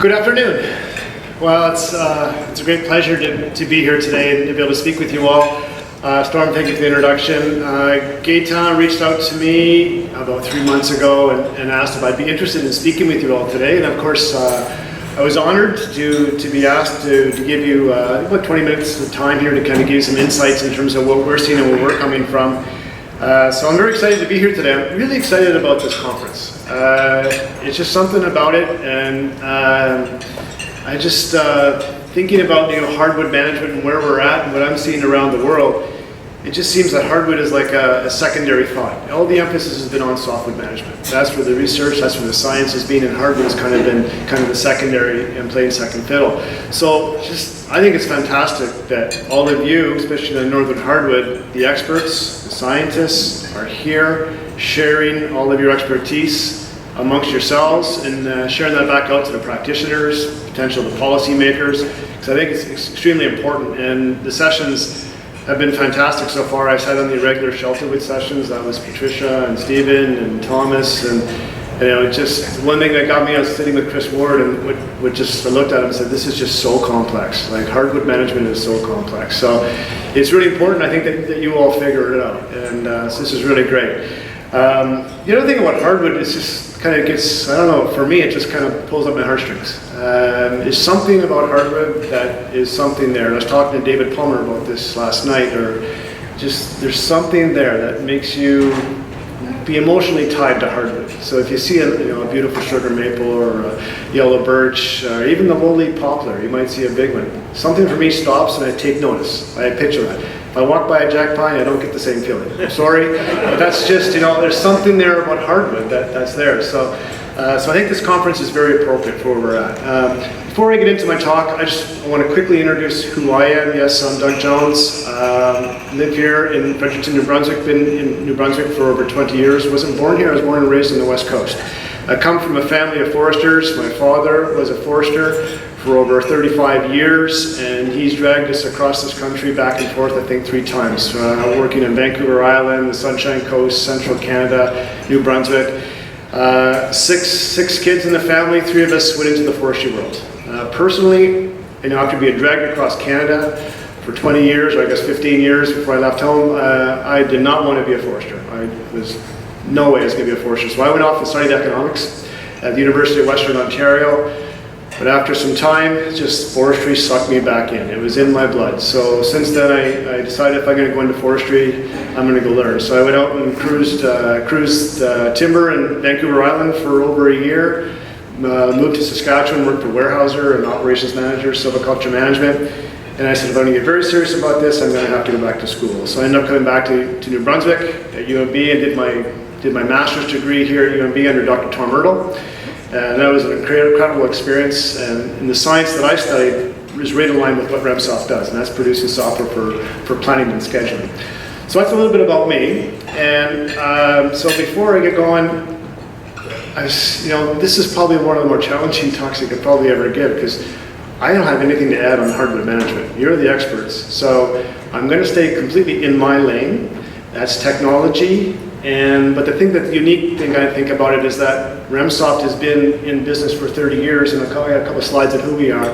Good afternoon. Well, it's a great pleasure to be here today and to be able to speak with you all. Storm, thank you for the introduction. Gaetan reached out to me about 3 months ago and asked if I'd be interested in speaking with you all today. And of course, I was honored to be asked to give you about 20 minutes of time here to kind of give you some insights in terms of what we're seeing and where we're coming from. So I'm very excited to be here today. I'm really excited about this conference. It's just something about it, and I just thinking about hardwood management and where we're at and what I'm seeing around the world. It just seems that hardwood is like a secondary thought. All the emphasis has been on softwood management. That's where the research, that's where the science has been, and hardwood has kind of been the secondary and playing second fiddle. So I think it's fantastic that all of you, especially in Northern Hardwood, the experts, the scientists are here sharing all of your expertise amongst yourselves and sharing that back out to the practitioners, potential the policymakers, because I think it's extremely important. And the sessions have been fantastic so far. I sat on the irregular Shelterwood sessions. That was Patricia and Stephen and Thomas, and just one thing that got me, I was sitting with Chris Ward and I looked at him and said, this is just so complex. Like, hardwood management is so complex. So it's really important, I think, that you all figure it out. And so this is really great. The other thing about hardwood is just kind of gets, I don't know, for me, it just kind of pulls up my heartstrings. There's something about hardwood that is something there. And I was talking to David Palmer about this last night, there's something there that makes you be emotionally tied to hardwood. So if you see a beautiful sugar maple or a yellow birch, or even the lowly poplar, you might see a big one. Something for me stops and I take notice. I picture that. If I walk by a jack pine, I don't get the same feeling. I'm sorry, but that's just, there's something there about hardwood that's there. So I think this conference is very appropriate for where we're at. Before I get into my talk, I want to quickly introduce who I am. Yes, I'm Doug Jones. Live here in Fredericton, New Brunswick. Been in New Brunswick for over 20 years. Wasn't born here. I was born and raised on the West Coast. I come from a family of foresters. My father was a forester for over 35 years, and he's dragged us across this country back and forth, I think, 3 times. Working in Vancouver Island, the Sunshine Coast, Central Canada, New Brunswick. 6 kids in the family. 3 of us went into the forestry world. Personally, after being dragged across Canada for 20 years, or I guess 15 years before I left home, I did not want to be a forester. I was no way I was going to be a forester. So I went off and studied economics at the University of Western Ontario. But after some time, just forestry sucked me back in. It was in my blood. So since then, I decided if I'm going to go into forestry, I'm going to go learn. So I went out and cruised timber in Vancouver Island for over a year. Moved to Saskatchewan, worked for Weyerhaeuser and operations manager, silviculture management. And I said, if I'm going to get very serious about this, I'm going to have to go back to school. So I ended up coming back to New Brunswick at UNB and did my master's degree here at UNB under Dr. Tom Ertl. And that was an incredible experience. And the science that I studied is right in line with what Remsoft does, and that's producing software for planning and scheduling. So that's a little bit about me. And so before I get going, this is probably one of the more challenging talks I could probably ever give, because I don't have anything to add on hardwood management. You're the experts. So I'm going to stay completely in my lane. That's technology. But the unique thing I think about it is that Remsoft has been in business for 30 years, and I got a couple of slides of who we are.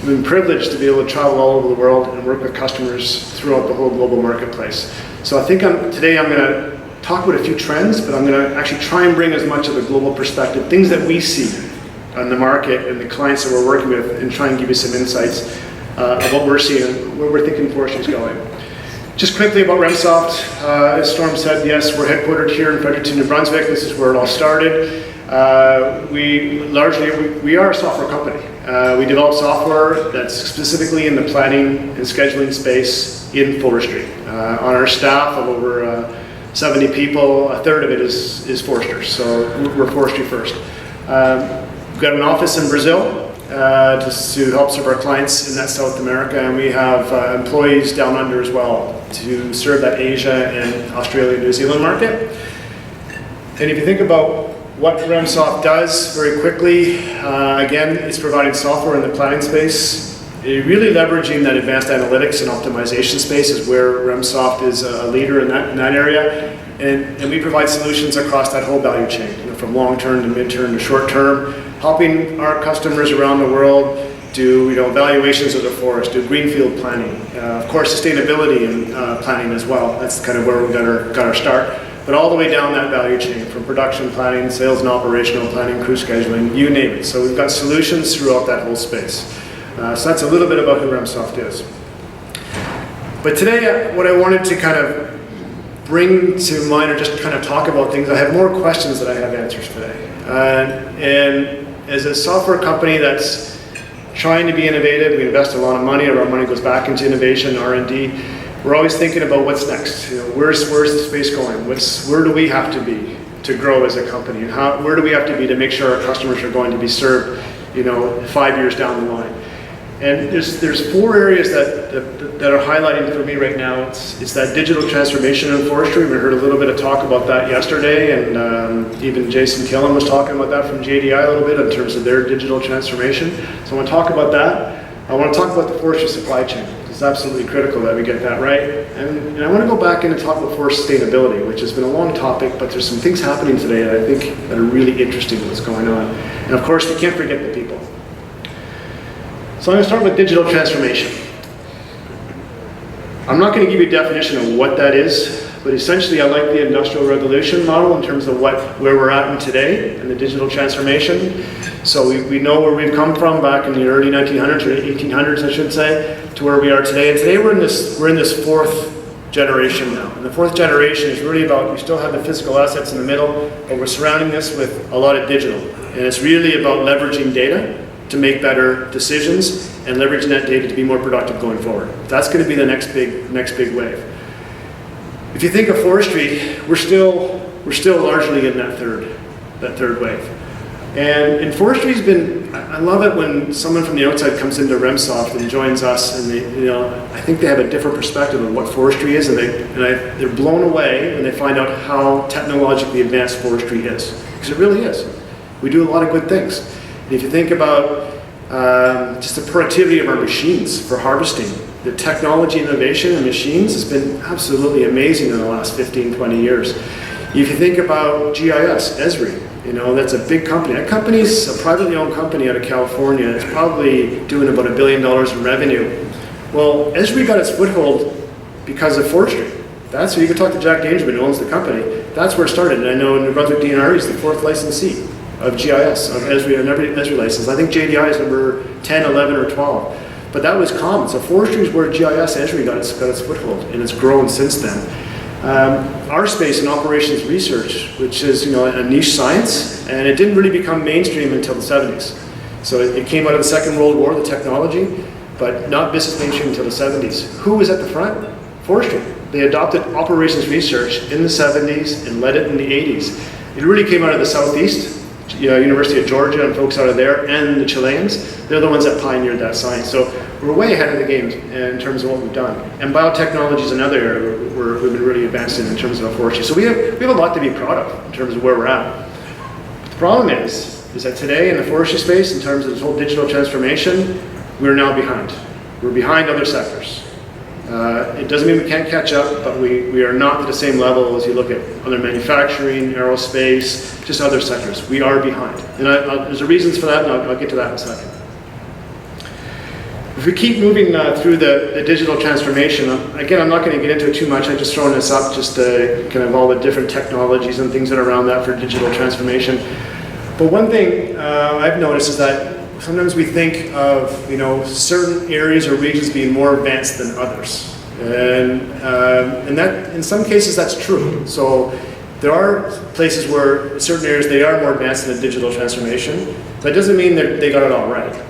We've been privileged to be able to travel all over the world and work with customers throughout the whole global marketplace. So I think today I'm going to talk about a few trends, but I'm going to actually try and bring as much of a global perspective, things that we see on the market and the clients that we're working with, and try and give you some insights of what we're seeing, where we're thinking forestry is going. Just quickly about Remsoft, as Storm said, yes, we're headquartered here in Fredericton, New Brunswick. This is where it all started. We are a software company. We develop software that's specifically in the planning and scheduling space in forestry. On our staff of over 70 people, a third of it is foresters, so we're forestry first. We've got an office in Brazil, just to help serve our clients in that South America, and we have employees down under as well to serve that Asia and Australia, New Zealand market. And if you think about what Remsoft does very quickly, again, it's providing software in the planning space. Really leveraging that advanced analytics and optimization space is where Remsoft is a leader in that area. And we provide solutions across that whole value chain, from long-term to mid-term to short-term, helping our customers around the world do evaluations of their forest, do greenfield planning, of course sustainability and planning as well. That's kind of where we got our start. But all the way down that value chain, from production planning, sales and operational planning, crew scheduling, you name it. So we've got solutions throughout that whole space. So that's a little bit about who Remsoft is. But today, what I wanted to kind of bring to mind, or just kind of talk about things, I have more questions than I have answers today. And as a software company that's trying to be innovative, we invest a lot of money, or our money goes back into innovation, R&D. We're always thinking about what's next. Where's the space going? Where do we have to be to grow as a company? And where do we have to be to make sure our customers are going to be served, 5 years down the line? And there's 4 areas that are highlighting for me right now. It's that digital transformation in forestry. We heard a little bit of talk about that yesterday, and even Jason Killen was talking about that from JDI a little bit in terms of their digital transformation. So I want to talk about that. I want to talk about the forestry supply chain. It's absolutely critical that we get that right. And I want to go back in and talk about forest sustainability, which has been a long topic, but there's some things happening today that I think that are really interesting what's going on. And of course, we can't forget the people. So I'm going to start with digital transformation. I'm not going to give you a definition of what that is, but essentially I like the industrial revolution model in terms of where we're at in today and the digital transformation. So we know where we've come from back in the early 1900s, or 1800s I should say, to where we are today. And today we're in this 4th generation now. And the 4th generation is really about, we still have the physical assets in the middle, but we're surrounding this with a lot of digital. And it's really about leveraging data to make better decisions and leveraging that data to be more productive going forward. That's going to be the next big wave. If you think of forestry, we're still largely in that third wave. And forestry's been, I love it when someone from the outside comes into Remsoft and joins us, and I think they have a different perspective of what forestry is, and they're blown away when they find out how technologically advanced forestry is, because it really is. We do a lot of good things. And if you think about just the productivity of our machines for harvesting, the technology innovation in machines has been absolutely amazing in the last 15, 20 years. If you think about GIS, Esri, that's a big company. That company's a privately owned company out of California. It's probably doing about $1 billion in revenue. Well, Esri got its foothold because of forestry. That's where you can talk to Jack Dangerman, who owns the company. That's where it started. And I know New Brunswick DNR is the 4th licensee of GIS, of Esri, and every Esri license. I think JDI is number 10, 11, or 12. But that was common. So forestry is where GIS Esri got its foothold, and it's grown since then. Our space in operations research, which is a niche science, and it didn't really become mainstream until the 70s. So it came out of the Second World War, the technology, but not business mainstream until the 70s. Who was at the front? Forestry. They adopted operations research in the 70s and led it in the 80s. It really came out of the Southeast, University of Georgia and folks out of there, and the Chileans. They're the ones that pioneered that science. So we're way ahead of the game in terms of what we've done. And biotechnology is another area we've been really advancing in terms of forestry. So we have a lot to be proud of in terms of where we're at. But the problem is that today in the forestry space, in terms of this whole digital transformation, we're now behind. We're behind other sectors. It doesn't mean we can't catch up, but we are not at the same level as you look at other manufacturing, aerospace, just other sectors. We are behind. And there's reasons for that, and I'll get to that in a second. If we keep moving through the digital transformation, again, I'm not going to get into it too much. I'm just throwing this up just to kind of all the different technologies and things that are around that for digital transformation. But one thing I've noticed is that sometimes we think of certain areas or regions being more advanced than others, and that in some cases that's true. So there are places where certain areas they are more advanced in the digital transformation. That doesn't mean that they got it all right.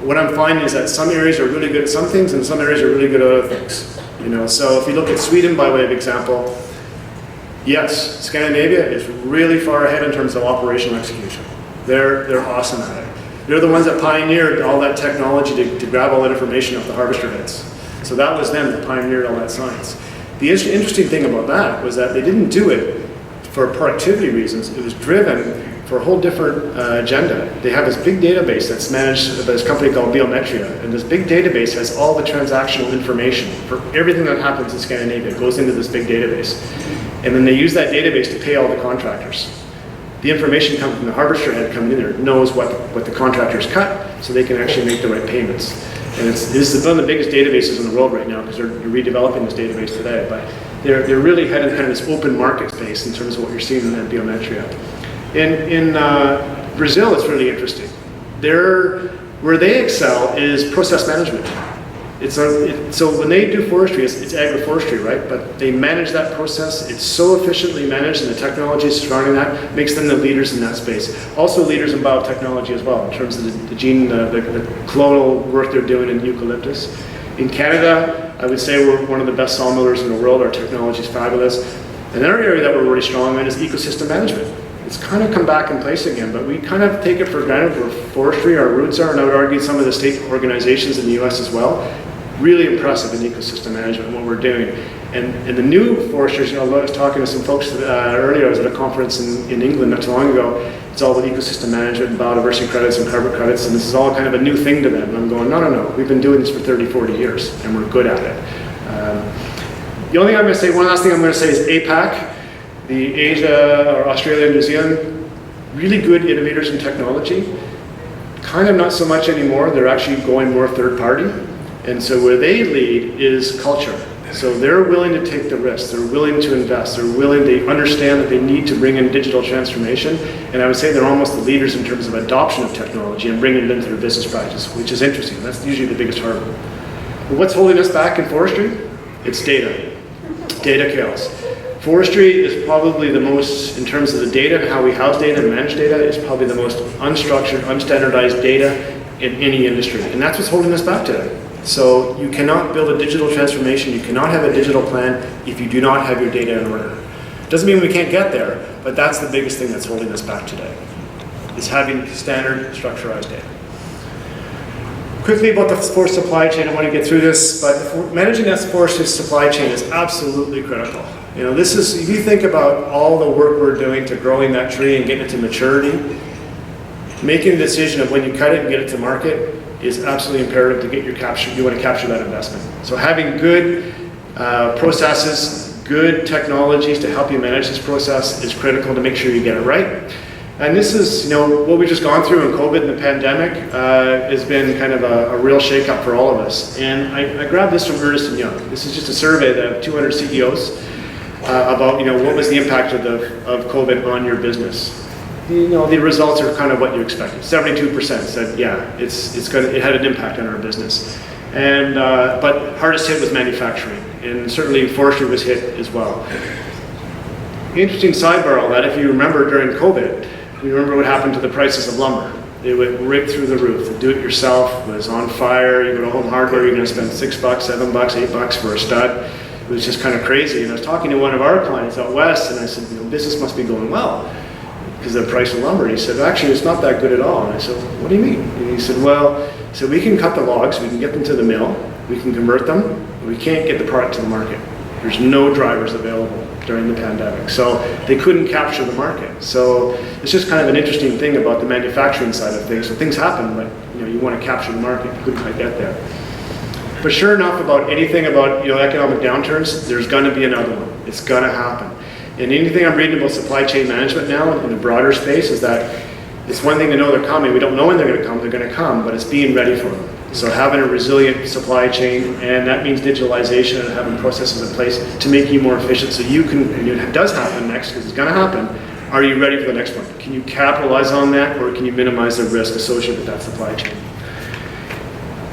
What I'm finding is that some areas are really good at some things, and some areas are really good at other things. So if you look at Sweden by way of example, yes, Scandinavia is really far ahead in terms of operational execution. They're awesome at it. They're the ones that pioneered all that technology to grab all that information off the harvester heads. So that was them that pioneered all that science. The interesting thing about that was that they didn't do it for productivity reasons. It was driven for a whole different agenda. They have this big database that's managed by this company called Biometria, and this big database has all the transactional information for everything that happens in Scandinavia. It goes into this big database. And then they use that database to pay all the contractors. The information coming from the harvester head coming in there knows what the contractors cut, so they can actually make the right payments. And this is one of the biggest databases in the world right now, because they're redeveloping this database today. But they're really heading kind of this open market space in terms of what you're seeing in that Biometria. In Brazil, it's really interesting. Where they excel is process management. So when they do forestry, it's agroforestry, right? But they manage that process. It's so efficiently managed, and the technology surrounding that makes them the leaders in that space. Also leaders in biotechnology as well, in terms of the clonal work they're doing in eucalyptus. In Canada, I would say we're one of the best sawmillers in the world. Our technology is fabulous. Another area that we're really strong in is ecosystem management. It's kind of come back in place again, but we kind of take it for granted where forestry, our roots are, and I would argue some of the state organizations in the US as well. Really impressive in ecosystem management and what we're doing. And the new foresters, I was talking to some folks earlier. I was at a conference in England not too long ago. It's all about ecosystem management and biodiversity credits and carbon credits, and this is all kind of a new thing to them. And I'm going, no, we've been doing this for 30, 40 years, and we're good at it. The only thing I'm going to say, one last thing I'm going to say is APAC. The Asia or Australia and New Zealand, really good innovators in technology. Kind of not so much anymore. They're actually going more third party. And so where they lead is culture. So they're willing to take the risk. They're willing to invest. They understand that they need to bring in digital transformation. And I would say they're almost the leaders in terms of adoption of technology and bringing it into their business practice, which is interesting. That's usually the biggest hurdle. But what's holding us back in forestry? It's data. Data kills. Forestry is probably the most, in terms of the data and how we house data and manage data, is probably the most unstructured, unstandardized data in any industry. And that's what's holding us back today. So you cannot build a digital transformation, you cannot have a digital plan if you do not have your data in order. Doesn't mean we can't get there, but that's the biggest thing that's holding us back today, is having standard, structurized data. Quickly about the forest supply chain, I want to get through this, but managing that forest supply chain is absolutely critical. This is, if you think about all the work we're doing to growing that tree and getting it to maturity, making a decision of when you cut it and get it to market is absolutely imperative to get you want to capture that investment. So having good processes, good technologies to help you manage this process is critical to make sure you get it right. And this is, what we've just gone through in COVID and the pandemic has been kind of a real shakeup for all of us. And I grabbed this from Ernst & Young. This is just a survey of 200 CEOs about, what was the impact of COVID on your business. The results are kind of what you expected. 72% said, yeah, it had an impact on our business. And but hardest hit was manufacturing, and certainly forestry was hit as well. Interesting sidebar all that, if you remember during COVID, you remember what happened to the prices of lumber. They went right through the roof. The do-it-yourself was on fire. You go to Home Hardware, you're going to spend $6, $7, $8 for a stud. It was just kind of crazy. And I was talking to one of our clients out west, and I said, business must be going well because of the price of lumber. And he said, actually, it's not that good at all. And I said, what do you mean? And he said, so we can cut the logs, we can get them to the mill, we can convert them, but we can't get the product to the market. There's no drivers available during the pandemic. So they couldn't capture the market. So it's just kind of an interesting thing about the manufacturing side of things. So things happen, but you want to capture the market, you couldn't quite get there. But sure enough, about anything about economic downturns, there's going to be another one. It's going to happen. And anything I'm reading about supply chain management now in the broader space is that it's one thing to know they're coming. We don't know when they're going to come, but it's being ready for them. So having a resilient supply chain, and that means digitalization and having processes in place to make you more efficient so you can, and it does happen next because it's going to happen, are you ready for the next one? Can you capitalize on that, or can you minimize the risk associated with that supply chain?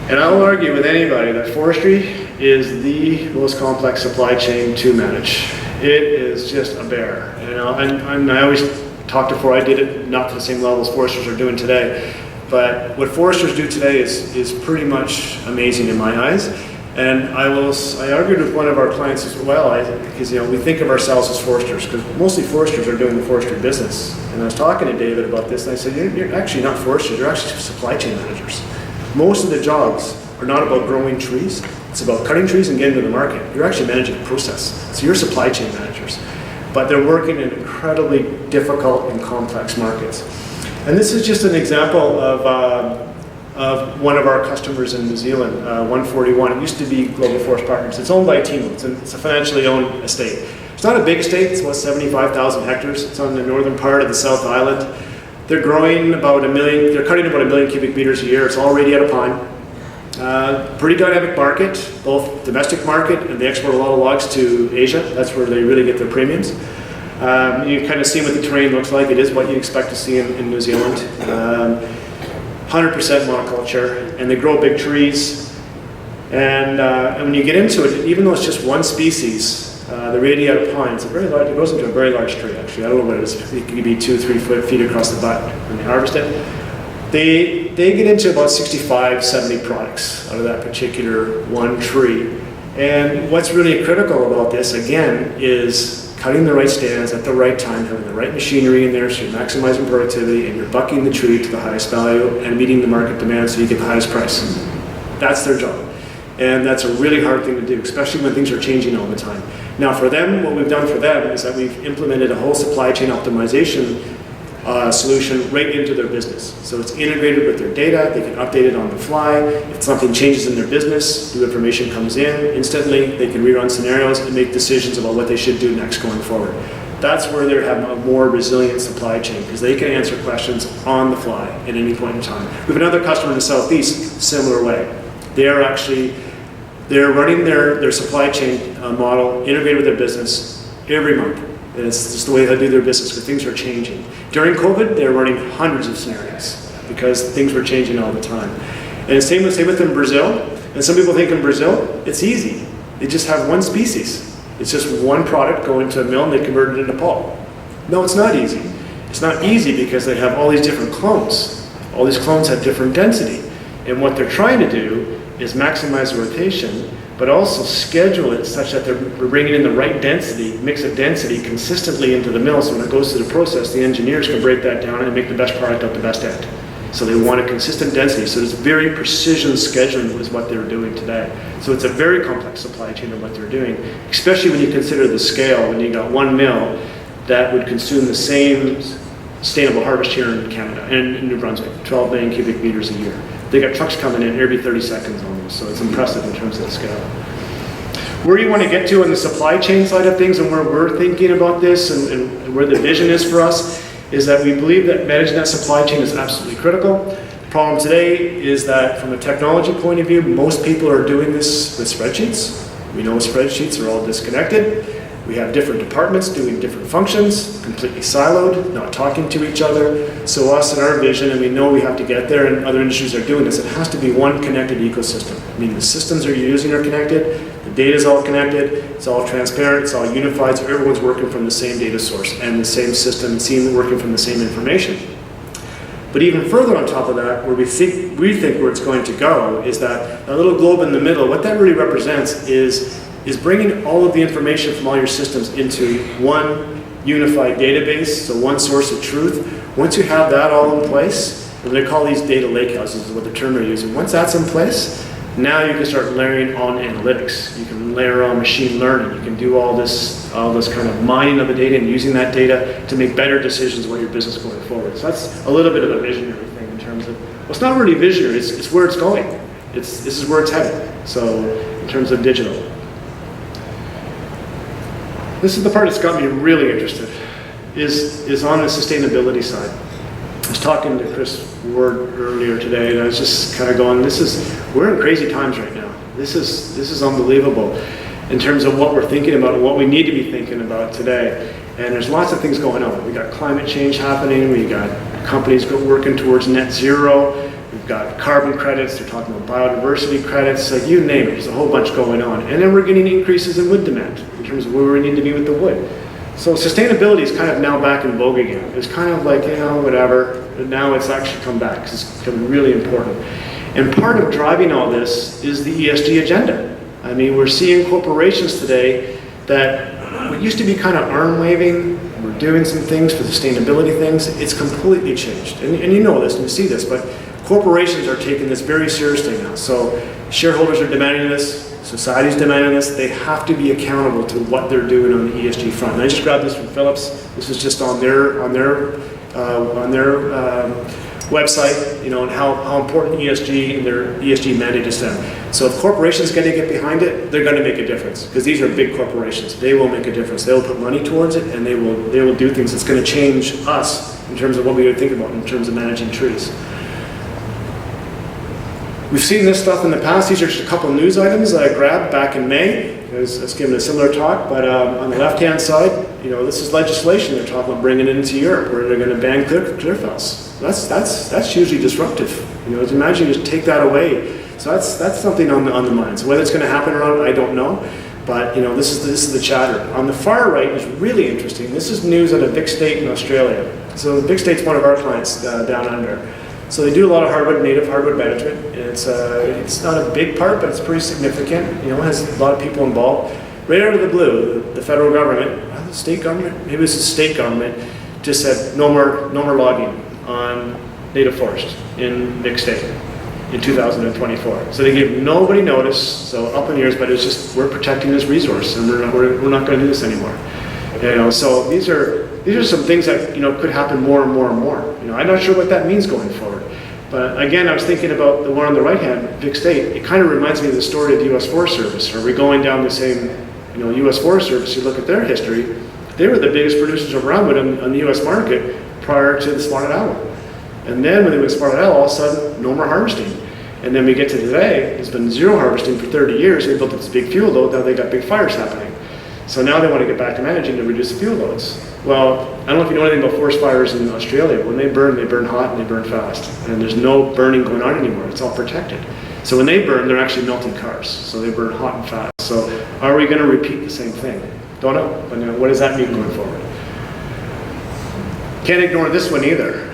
And I will argue with anybody that forestry is the most complex supply chain to manage. It is just a bear. And I always talk to I did it not to the same level as foresters are doing today. But what foresters do today is pretty much amazing in my eyes. And I argued with one of our clients as well, because we think of ourselves as foresters, because mostly foresters are doing the forestry business. And I was talking to David about this, and I said, you're actually not foresters, you're actually supply chain managers. Most of the jobs are not about growing trees, it's about cutting trees and getting to the market. You're actually managing the process. So you're supply chain managers. but they're working in incredibly difficult and complex markets. And this is just an example of one of our customers in New Zealand, 141. It used to be Global Forest Partners. It's owned by Timo. It's a financially owned estate. It's not a big estate. It's about 75,000 hectares. It's on the northern part of the South Island. They're growing about 1 million. They're cutting about 1 million cubic meters a year. It's all radiata pine. Pretty dynamic market, both domestic market, and they export a lot of logs to Asia. That's where they really get their premiums. You kind of see what the terrain looks like. It is what you expect to see in New Zealand. 100% monoculture, and they grow big trees. And when you get into it, even though it's just one species, the radiata pine, it's a very large, it goes into a very large tree actually. I don't know what it is, it could be 2-3 feet across the butt when they harvest it. They get into about 65, 70 products out of that particular one tree. And what's really critical about this, again, is cutting the right stands at the right time, having the right machinery in there so you're maximizing productivity and you're bucking the tree to the highest value and meeting the market demand so you get the highest price. That's their job. And that's a really hard thing to do, especially when things are changing all the time. Now for them, what we've done for them is that we've implemented a whole supply chain optimization solution right into their business. So it's integrated with their data, they can update it on the fly. If something changes in their business, new information comes in instantly, they can rerun scenarios and make decisions about what they should do next going forward. That's where they have a more resilient supply chain because they can answer questions on the fly at any point in time. We have another customer in the Southeast, similar way. They're running their supply chain model integrated with their business every month. And it's just the way they do their business because things are changing. During COVID, they were running hundreds of scenarios because things were changing all the time. And same with in Brazil. And some people think in Brazil, it's easy. They just have one species. It's just one product going to a mill and they convert it into pulp. No, it's not easy. It's not easy because they have all these different clones. All these clones have different density. And what they're trying to do is maximize the rotation, but also schedule it such that they're bringing in the right density, mix of density consistently into the mill so when it goes through the process, the engineers can break that down and make the best product out the best end. So they want a consistent density. So it's very precision scheduling is what they're doing today. So it's a very complex supply chain of what they're doing, especially when you consider the scale, when you got one mill that would consume the same sustainable harvest here in Canada and in New Brunswick, 12 million cubic meters a year. They got trucks coming in every 30 seconds almost, so it's impressive in terms of the scale. Where you want to get to on the supply chain side of things and where we're thinking about this and where the vision is for us is that we believe that managing that supply chain is absolutely critical. The problem today is that from a technology point of view, most people are doing this with spreadsheets. We know spreadsheets are all disconnected. We have different departments doing different functions, completely siloed, not talking to each other. So us and our vision, and we know we have to get there, and other industries are doing this, it has to be one connected ecosystem. I mean, the systems you're using are connected, the data is all connected, it's all transparent, it's all unified, so everyone's working from the same data source and the same system, working from the same information. But even further on top of that, where we think where it's going to go is that little globe in the middle, what that really represents is bringing all of the information from all your systems into one unified database, so one source of truth. Once you have that all in place, and they call these data lakehouses is what the term they're using. Once that's in place, now you can start layering on analytics. You can layer on machine learning. You can do all this kind of mining of the data and using that data to make better decisions about your business going forward. So that's a little bit of a visionary thing in terms of, well, it's not really visionary, it's where it's going. This is where it's headed, so in terms of digital. This is the part that's got me really interested, is on the sustainability side. I was talking to Chris Ward earlier today, and I was just kind of going, we're in crazy times right now. This is unbelievable in terms of what we're thinking about and what we need to be thinking about today. And there's lots of things going on. We got climate change happening, we got companies working towards net zero, we've got carbon credits, they're talking about biodiversity credits, like you name it, there's a whole bunch going on. And then we're getting increases in wood demand in terms of where we need to be with the wood. So sustainability is kind of now back in vogue again. It's kind of like, whatever, but now it's actually come back because it's becoming really important. And part of driving all this is the ESG agenda. I mean, we're seeing corporations today that what used to be kind of arm waving, we're doing some things for sustainability things, it's completely changed. And you know this and you see this, but corporations are taking this very seriously now. So shareholders are demanding this, society's demanding this, they have to be accountable to what they're doing on the ESG front. And I just grabbed this from Phillips. This is just on their website, you know, and how important ESG and their ESG mandate is to them. So if corporations are going to get behind it, they're going to make a difference, because these are big corporations. They will make a difference. They'll put money towards it, and they will do things that's going to change us in terms of what we would think about in terms of managing trees. We've seen this stuff in the past. These are just a couple of news items that I grabbed back in May. I was given a similar talk, but on the left-hand side, you know, this is legislation they're talking about bringing it into Europe, where they're going to ban clear fells. That's hugely disruptive. You know, imagine you just take that away. So that's something on the mind. So whether it's going to happen or not, I don't know. But you know, this is the chatter. On the far right is really interesting. This is news out of Vic State in Australia. So Vic State's one of our clients down under. So they do a lot of hardwood, native hardwood management. And it's not a big part, but it's pretty significant. You know, it has a lot of people involved. Right out of the blue, the federal government, the state government, maybe it's the state government, just said no more logging on native forest in Vic State in 2024. So they gave nobody notice. So up in years, but it's just, we're protecting this resource, and we're not going to do this anymore. You know, so these are some things that, you know, could happen more and more and more. You know, I'm not sure what that means going forward. But again, I was thinking about the one on the right hand, Vic State. It kind of reminds me of the story of the U.S. Forest Service. Are we going down the same, you know, U.S. Forest Service? You look at their history. They were the biggest producers of roundwood on the U.S. market prior to the spotted owl. And then when they went spotted owl, all of a sudden, no more harvesting. And then we get to today, there's been zero harvesting for 30 years. They built up this big fuel load. Now they got big fires happening. So now they want to get back to managing to reduce the fuel loads. Well, I don't know if you know anything about forest fires in Australia. When they burn hot and they burn fast. And there's no burning going on anymore. It's all protected. So when they burn, they're actually melting cars. So they burn hot and fast. So are we going to repeat the same thing? Don't know. But what does that mean going forward? Can't ignore this one either.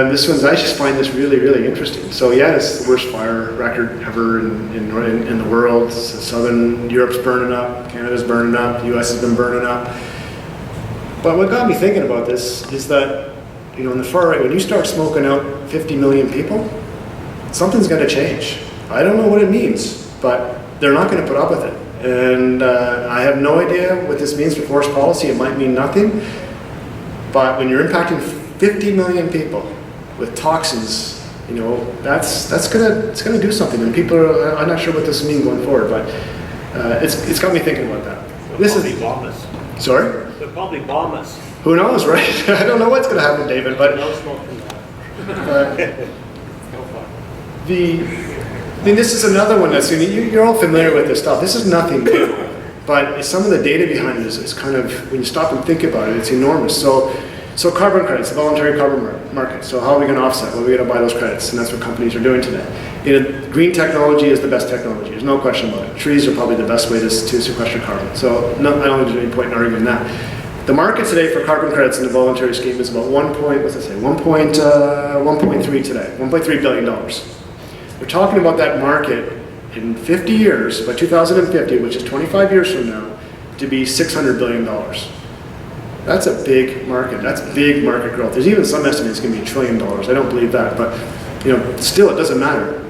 This one's, I just find this really, really interesting. So yeah, it's the worst fire record ever in the world. So Southern Europe's burning up, Canada's burning up, the US has been burning up. But what got me thinking about this is that, you know, in the far right, when you start smoking out 50 million people, something's going to change. I don't know what it means, but they're not going to put up with it. And I have no idea what this means for forest policy. It might mean nothing. But when you're impacting 50 million people with toxins, you know, it's gonna do something, and people are, I'm not sure what this means going forward, but it's got me thinking about that. They'll probably bomb us. Sorry? They'll probably bomb us. Who knows, right? I don't know what's gonna happen, David, but No smoke from that. No fun. this is another one that's, you're all familiar with this stuff. This is nothing new, but some of the data behind it is kind of, when you stop and think about it, it's enormous. So carbon credits, the voluntary carbon market. So how are we going to offset? Well, we're going to buy those credits, and that's what companies are doing today. You know, green technology is the best technology. There's no question about it. Trees are probably the best way to sequester carbon. So no, I don't think there's any point in arguing that. The market today for carbon credits in the voluntary scheme is about 1.3 today, $1.3 billion. We're talking about that market in 50 years, by 2050, which is 25 years from now, to be $600 billion. That's a big market. That's big market growth. There's even some estimates it's going to be $1 trillion. I don't believe that, but you know, still, it doesn't matter.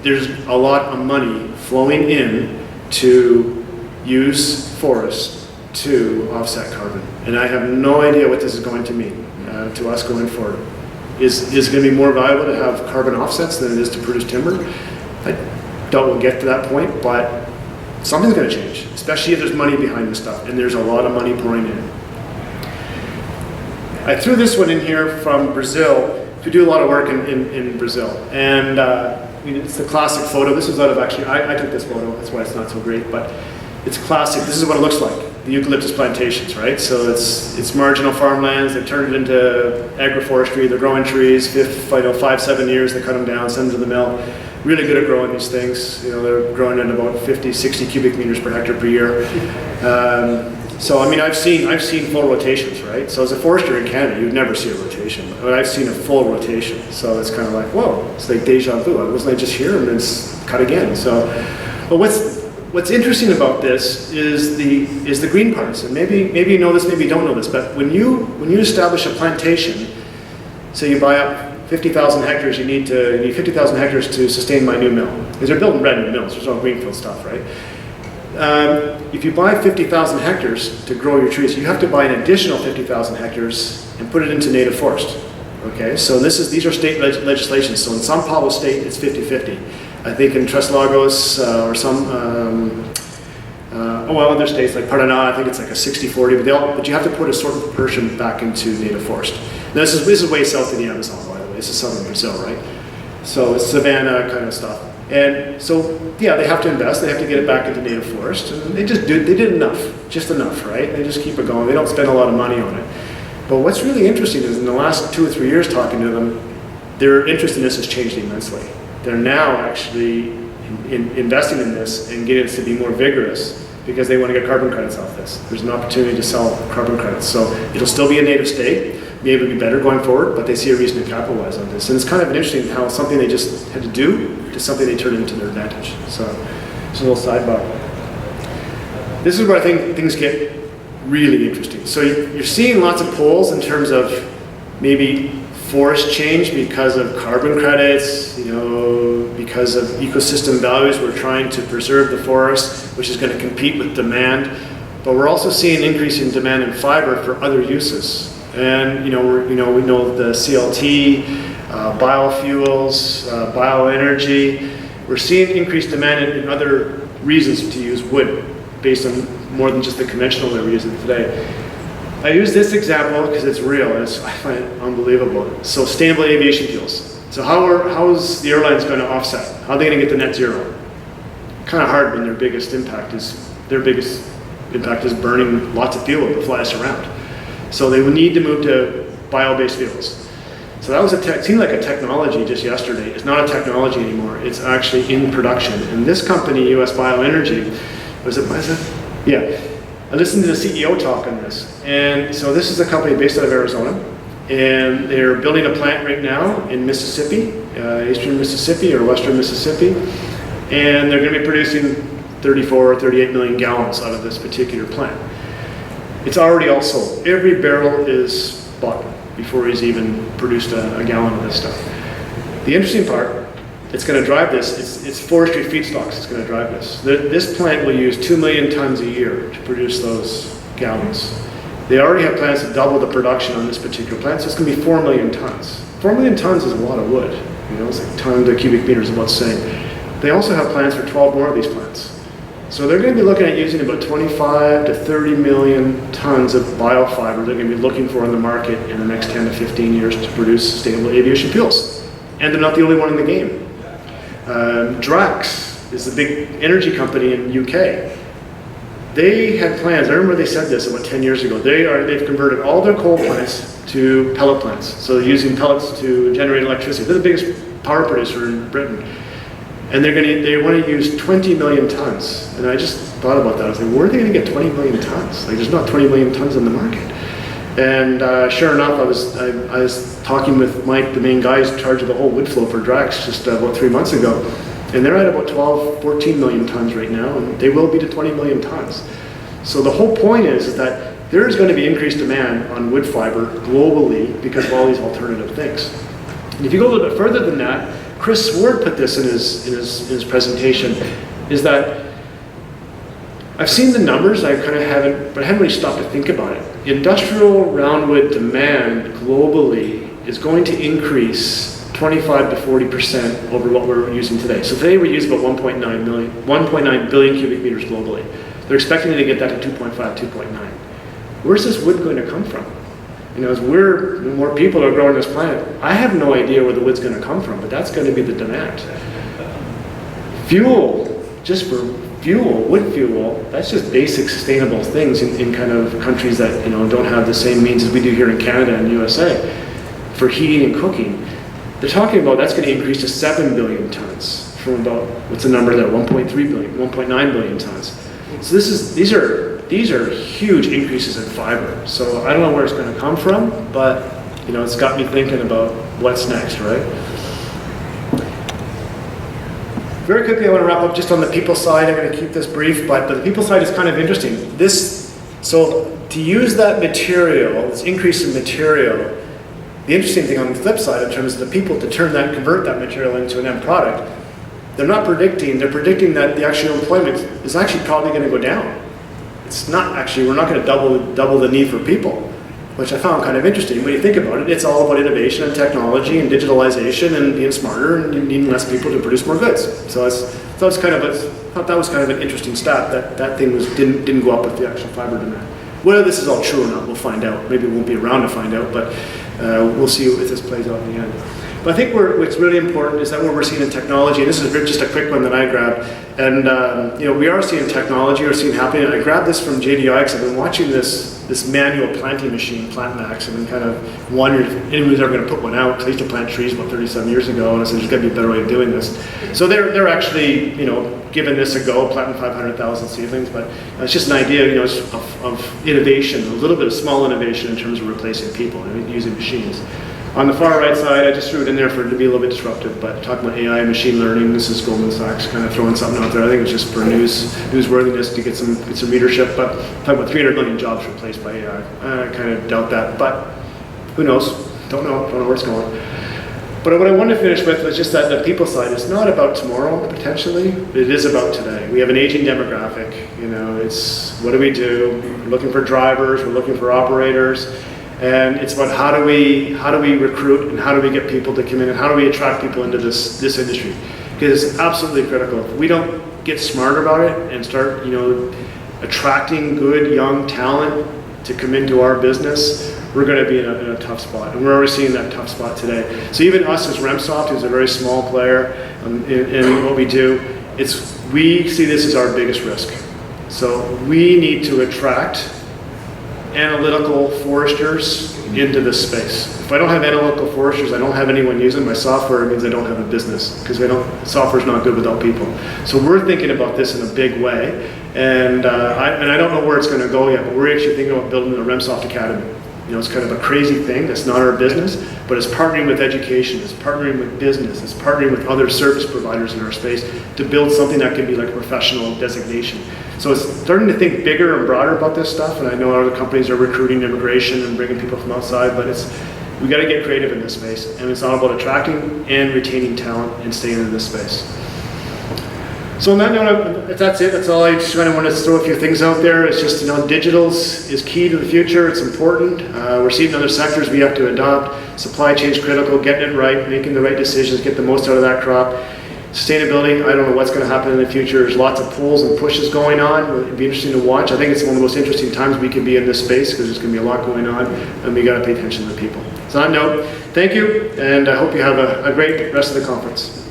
There's a lot of money flowing in to use forests to offset carbon, and I have no idea what this is going to mean to us going forward. Is it going to be more valuable to have carbon offsets than it is to produce timber? I doubt we'll get to that point, but something's going to change, especially if there's money behind this stuff, and there's a lot of money pouring in. I threw this one in here from Brazil. We do a lot of work in Brazil, and it's the classic photo. This was out of, actually, I took this photo, that's why it's not so great, but it's classic. This is what it looks like, the eucalyptus plantations, right? So it's marginal farmlands. They turned it into agroforestry. They're growing trees, 5-7 years, they cut them down, send them to the mill. Really good at growing these things. You know, they're growing at about 50, 60 cubic meters per hectare per year. So I mean, I've seen full rotations, right? So as a forester in Canada, you'd never see a rotation, but I've seen a full rotation. So it's kind of like, whoa, it's like deja vu. Wasn't I just here and it's cut again? So, but what's interesting about this is the green parts, and maybe you know this, maybe you don't know this, but when you establish a plantation, so you buy up 50,000 hectares, you need 50,000 hectares to sustain my new mill. Because they're building brand new mills, there's no greenfield stuff, right? If you buy 50,000 hectares to grow your trees, you have to buy an additional 50,000 hectares and put it into native forest. Okay, so these are state legislation. So in São Paulo state, it's 50-50. I think in Tres Lagos or other states like Paraná, I think it's like a 60-40, but you have to put a certain proportion back into native forest. Now, this is way south of the Amazon, by the way. This is southern Brazil, right? So it's savanna kind of stuff. And so, yeah, they have to invest. They have to get it back into native forest. And they did enough, just enough, right? They just keep it going. They don't spend a lot of money on it. But what's really interesting is in the last 2 or 3 years talking to them, their interest in this has changed immensely. They're now actually investing in this and getting it to be more vigorous because they want to get carbon credits off this. There's an opportunity to sell carbon credits. So it'll still be a native state, be able to be better going forward, but they see a reason to capitalize on this. And it's kind of interesting how something they just had to do to something they turned into their advantage. So it's a little sidebar. This is where I think things get really interesting. So you're seeing lots of polls in terms of maybe forest change because of carbon credits, because of ecosystem values. We're trying to preserve the forest, which is going to compete with demand. But we're also seeing an increase in demand in fiber for other uses. And we know the CLT, biofuels, bioenergy. We're seeing increased demand in other reasons to use wood based on more than just the conventional way we're using it today. I use this example because it's real and I find it unbelievable. So sustainable aviation fuels. So how is the airlines going to offset? How are they going to get to net zero? Kind of hard when their biggest impact is burning lots of fuel to fly us around. So they would need to move to bio-based fuels. So that was it seemed like a technology just yesterday. It's not a technology anymore. It's actually in production. And this company, US Bioenergy, was it? Yeah. I listened to the CEO talk on this. And so this is a company based out of Arizona. And they're building a plant right now in Mississippi, eastern Mississippi or western Mississippi. And they're going to be producing 34 or 38 million gallons out of this particular plant. It's already all sold. Every barrel is bought before he's even produced a gallon of this stuff. The interesting part, it's going to drive this, it's forestry feedstocks that's going to drive this. This plant will use 2 million tons a year to produce those gallons. They already have plans to double the production on this particular plant, so it's going to be 4 million tons. 4 million tons is a lot of wood. It's like ton to cubic meters, about the same. They also have plans for 12 more of these plants. So they're going to be looking at using about 25 to 30 million tons of biofiber they're going to be looking for in the market in the next 10 to 15 years to produce sustainable aviation fuels. And they're not the only one in the game. Drax is the big energy company in UK. They had plans, I remember they said this about 10 years ago, they've converted all their coal plants to pellet plants. So they're using pellets to generate electricity. They're the biggest power producer in Britain. And they want to use 20 million tons. And I just thought about that. I was like, where are they going to get 20 million tons? Like, there's not 20 million tons in the market. And sure enough, I was talking with Mike, the main guy who's in charge of the whole wood flow for Drax, just about 3 months ago. And they're at about 12, 14 million tons right now, and they will be to 20 million tons. So the whole point is that there is going to be increased demand on wood fiber globally because of all these alternative things. And if you go a little bit further than that, Chris Ward put this in his presentation, is that I've seen the numbers, I haven't really stopped to think about it. Industrial roundwood demand globally is going to increase 25 to 40% over what we're using today. So today we use about 1.9 billion cubic meters globally. They're expecting to get that to 2.5, 2.9. Where's this wood going to come from? As more people are growing this planet, I have no idea where the wood's going to come from, but that's going to be the demand. Fuel, just for fuel, wood fuel, that's just basic sustainable things in kind of countries that don't have the same means as we do here in Canada and USA for heating and cooking. They're talking about that's going to increase to 7 billion tons from about, what's the number there, 1.3 billion, 1.9 billion tons. So these are huge increases in fiber. So I don't know where it's going to come from, but it's got me thinking about what's next, right? Very quickly, I want to wrap up just on the people side. I'm going to keep this brief, but the people side is kind of interesting. So to use that material, this increase in material, The interesting thing on the flip side, in terms of the people to convert that material into an end product, they're predicting that the actual employment is actually probably going to go down. It's not actually, we're not going to double the need for people, which I found kind of interesting. When you think about it, it's all about innovation and technology and digitalization and being smarter and needing less people to produce more goods. So I thought that was kind of an interesting stat, that thing didn't go up with the actual fiber demand. Whether this is all true or not, we'll find out. Maybe we won't be around to find out, but we'll see if this plays out in the end. But I think what's really important is that what we're seeing in technology, and this is just a quick one that I grabbed, and we are seeing technology, we're seeing happening. I grabbed this from JDI because I've been watching this manual planting machine, PlantMax, and been kind of wondering if anyone's ever going to put one out. I used to plant trees about 37 years ago, and I said there's got to be a better way of doing this. So they're actually giving this a go, planting 500,000 seedlings, but it's just an idea of innovation, a little bit of small innovation in terms of replacing people and using machines. On the far right side, I just threw it in there to be a little bit disruptive, but talking about AI and machine learning, this is Goldman Sachs kind of throwing something out there. I think it's just for newsworthiness to get some readership, but talking about 300 million jobs replaced by AI. I kind of doubt that, but who knows? Don't know where it's going. But what I wanted to finish with was just that the people side is not about tomorrow, potentially, but it is about today. We have an aging demographic, it's what do? We're looking for drivers, we're looking for operators. And it's about how do we recruit and how do we get people to come in and how do we attract people into this industry? Because it's absolutely critical. If we don't get smarter about it and start attracting good young talent to come into our business, we're going to be in a tough spot. And we're already seeing that tough spot today. So even us as Remsoft, who's a very small player in what we do, we see this as our biggest risk. So we need to attract analytical foresters into this space. If I don't have analytical foresters, I don't have anyone using my software, it means I don't have a business, because software's not good without people. So we're thinking about this in a big way, and I don't know where it's going to go yet, but we're actually thinking about building a Remsoft Academy. It's kind of a crazy thing, that's not our business, but it's partnering with education, it's partnering with business, it's partnering with other service providers in our space to build something that can be like a professional designation. So it's starting to think bigger and broader about this stuff, and I know other companies are recruiting immigration and bringing people from outside, but we got to get creative in this space, and it's all about attracting and retaining talent and staying in this space. So on that note, that's it. That's all. I just kind of want to throw a few things out there. It's just, digitals is key to the future. It's important. We're seeing in other sectors we have to adopt. Supply chain is critical, getting it right, making the right decisions, get the most out of that crop. Sustainability, I don't know what's going to happen in the future. There's lots of pulls and pushes going on. It'd be interesting to watch. I think it's one of the most interesting times we can be in this space because there's going to be a lot going on, and we got to pay attention to the people. So on that note, thank you, and I hope you have a great rest of the conference.